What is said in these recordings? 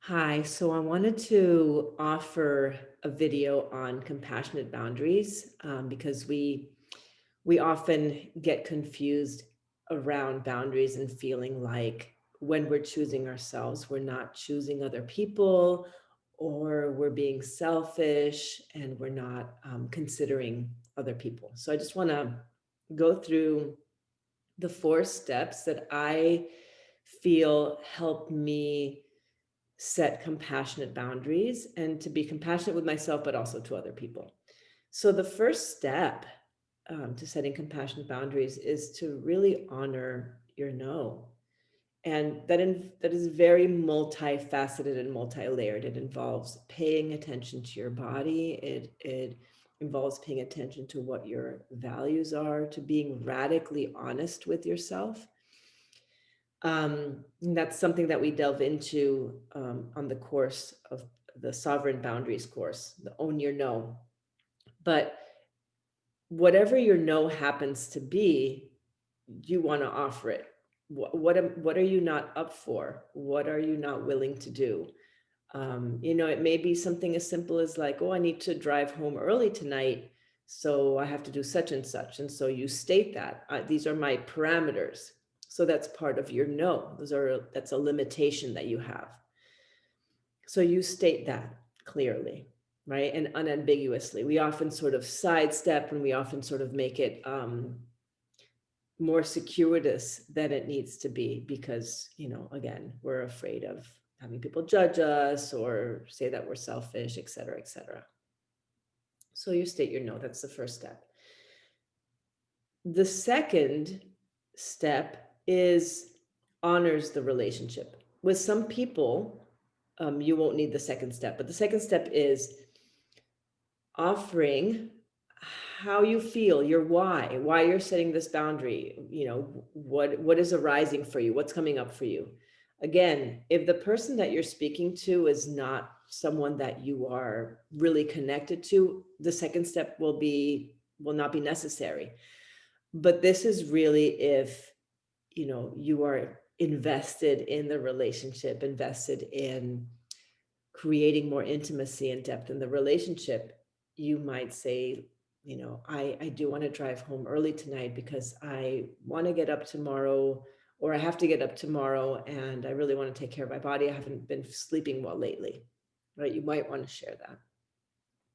Hi, so I wanted to offer a video on compassionate boundaries because we often get confused around boundaries and feeling like when we're choosing ourselves, we're not choosing other people, or we're being selfish and we're not considering other people. So I just want to go through the 4 steps that I feel help me set compassionate boundaries and to be compassionate with myself, but also to other people. So, the first step to setting compassionate boundaries is to really honor your no. And that is very multifaceted and multi-layered. It involves paying attention to your body. It involves paying attention to what your values are, to being radically honest with yourself. And that's something that we delve into on the course of the Sovereign Boundaries course, the Own Your No. But whatever your no happens to be, you want to offer it. What are you not up for? What are you not willing to do? It may be something as simple as like, oh, I need to drive home early tonight, so I have to do such and such. And so you state that these are my parameters. So that's part of your no. That's a limitation that you have. So you state that clearly, right? And unambiguously. We often sort of sidestep and we often sort of make it more circuitous than it needs to be because, again, we're afraid of having people judge us or say that we're selfish, et cetera, et cetera. So you state your no. That's the first step. The second step is honors the relationship. With some people, you won't need the second step, but the second step is offering how you feel, your why you're setting this boundary, what is arising for you, what's coming up for you. Again, if the person that you're speaking to is not someone that you are really connected to, the second step will not be necessary. But this is really if, you are invested in the relationship, invested in creating more intimacy and depth in the relationship. You might say, I do want to drive home early tonight because I want to get up tomorrow, or I have to get up tomorrow, and I really want to take care of my body. I haven't been sleeping well lately, right? You might want to share that.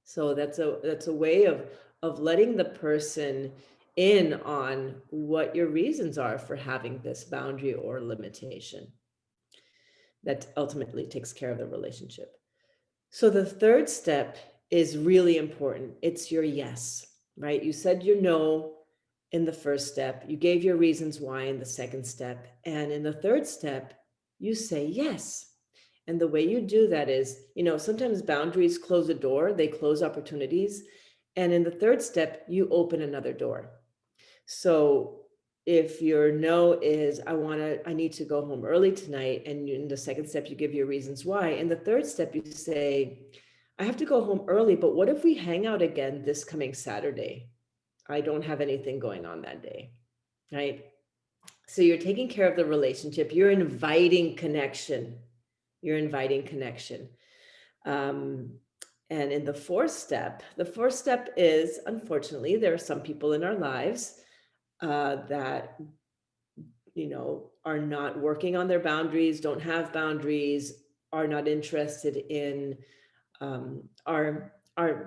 So that's a way of letting the person in on what your reasons are for having this boundary or limitation that ultimately takes care of the relationship. So the third step is really important. It's your yes, right? You said your no in the first step. You gave your reasons why in the second step. And in the third step, you say yes. And the way you do that is, sometimes boundaries close a door, they close opportunities. And in the third step, you open another door. So if your no is, I need to go home early tonight, and in the second step, you give your reasons why. In the third step, you say, I have to go home early, but what if we hang out again this coming Saturday? I don't have anything going on that day, right? So you're taking care of the relationship. You're inviting connection. You're inviting connection. Um, and in the fourth step is, unfortunately, there are some people in our lives that are not working on their boundaries, don't have boundaries, are not interested in, are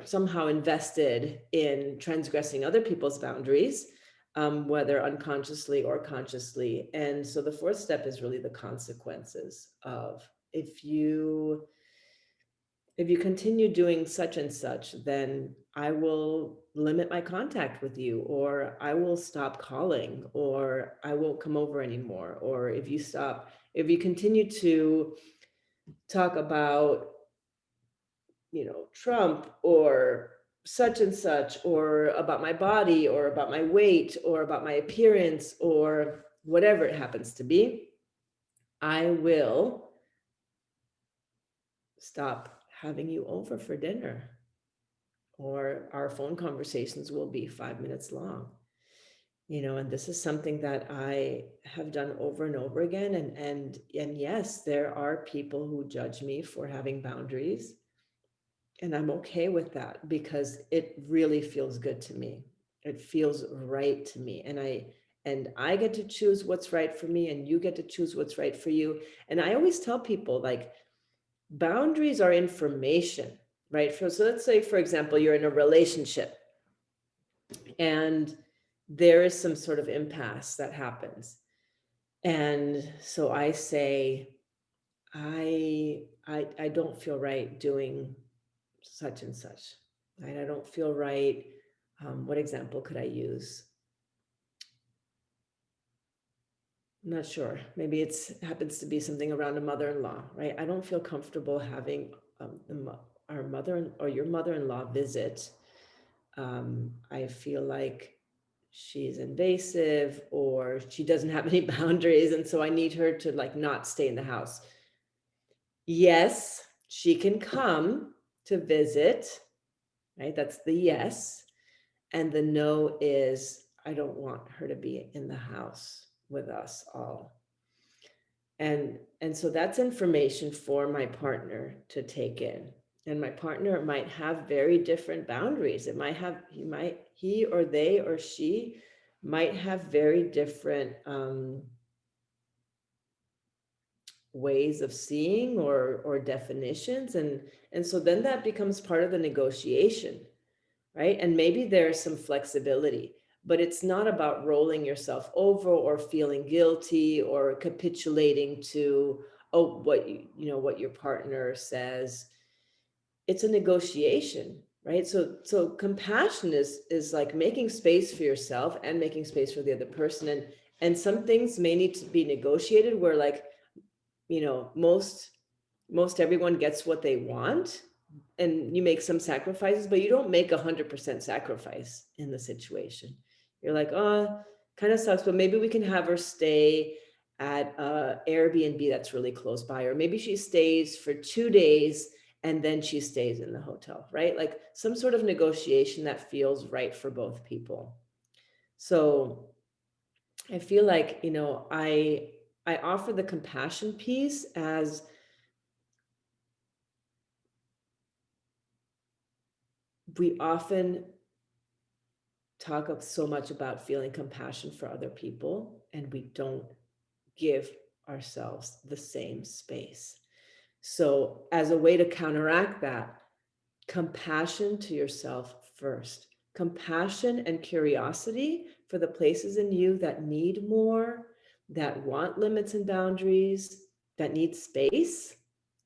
somehow invested in transgressing other people's boundaries, whether unconsciously or consciously. And so the fourth step is really the consequences of if you continue doing such and such, then I will limit my contact with you, or I will stop calling, or I won't come over anymore. Or if you continue to talk about, Trump or such and such, or about my body, or about my weight, or about my appearance, or whatever it happens to be, I will stop having you over for dinner, or our phone conversations will be 5 minutes long. And this is something that I have done over and over again. And yes, there are people who judge me for having boundaries. And I'm okay with that because it really feels good to me. It feels right to me. And I get to choose what's right for me, and you get to choose what's right for you. And I always tell people, like, boundaries are information, right? So let's say, for example, you're in a relationship and there is some sort of impasse that happens. And so I say, I don't feel right doing such and such, right? I don't feel right. What example could I use? I'm not sure. Maybe it's happens to be something around a mother-in-law, right? I don't feel comfortable having our mother or your mother-in-law visit. I feel like she's invasive or she doesn't have any boundaries, and so I need her to, like, not stay in the house. Yes, she can come to visit, right? That's the yes. And the no is, I don't want her to be in the house with us all. And so that's information for my partner to take in. And my partner might have very different boundaries. It might have, he or they or she might have very different ways of seeing or definitions. And so then that becomes part of the negotiation, right? And maybe there's some flexibility, but it's not about rolling yourself over or feeling guilty or capitulating to, oh, what your partner says. It's a negotiation, right? So compassion is like making space for yourself and making space for the other person. And some things may need to be negotiated where, like, most everyone gets what they want, and you make some sacrifices, but you don't make 100% sacrifice in the situation. You're like, oh, kind of sucks, but maybe we can have her stay at Airbnb that's really close by, or maybe she stays for 2 days and then she stays in the hotel, right? Like some sort of negotiation that feels right for both people. So I feel like, I offer the compassion piece as we often talk so much about feeling compassion for other people, and we don't give ourselves the same space. So, as a way to counteract that, compassion to yourself first, compassion and curiosity for the places in you that need more, that want limits and boundaries, that need space,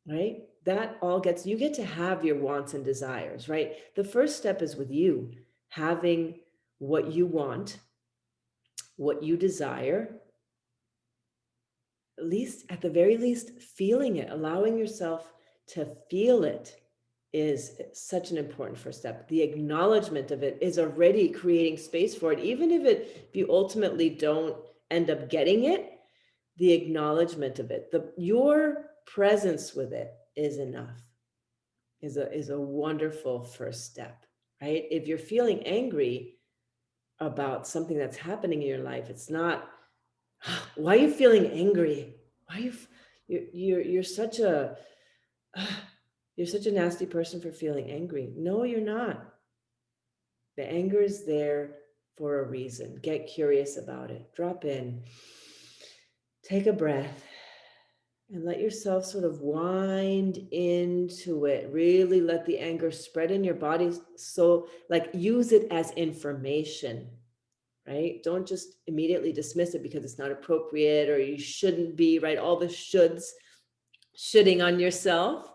right? That all you get to have your wants and desires, right? The first step is with you having what you want, what you desire, at the very least, feeling it, allowing yourself to feel it is such an important first step. The acknowledgement of it is already creating space for it. Even if you ultimately don't end up getting it, the acknowledgement of it, your presence with it is enough, is a wonderful first step, right? If you're feeling angry about something that's happening in your life, it's not, why are you feeling angry? Why are you're such a you're such a nasty person for feeling angry. No, you're not. The anger is there for a reason. Get curious about it. Drop in. Take a breath and let yourself sort of wind into it. Really let the anger spread in your body. So, like, use it as information, right? Don't just immediately dismiss it because it's not appropriate or you shouldn't be, right? All the shoulds, shoulding on yourself.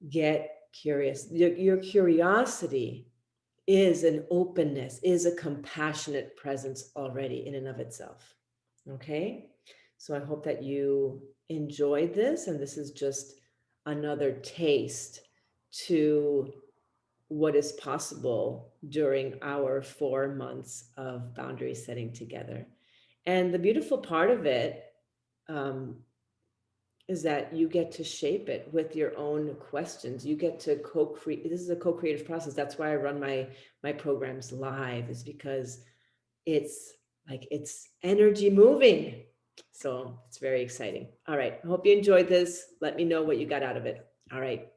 Get curious. Your curiosity is an openness, is a compassionate presence already in and of itself. Okay? So I hope that you enjoyed this, and this is just another taste to what is possible during our 4 months of boundary setting together. And the beautiful part of it um, is that you get to shape it with your own questions. You get to co-create. This is a co-creative process. That's why I run my programs live, is because it's like it's energy moving. So it's very exciting. All right. I hope you enjoyed this. Let me know what you got out of it. All right.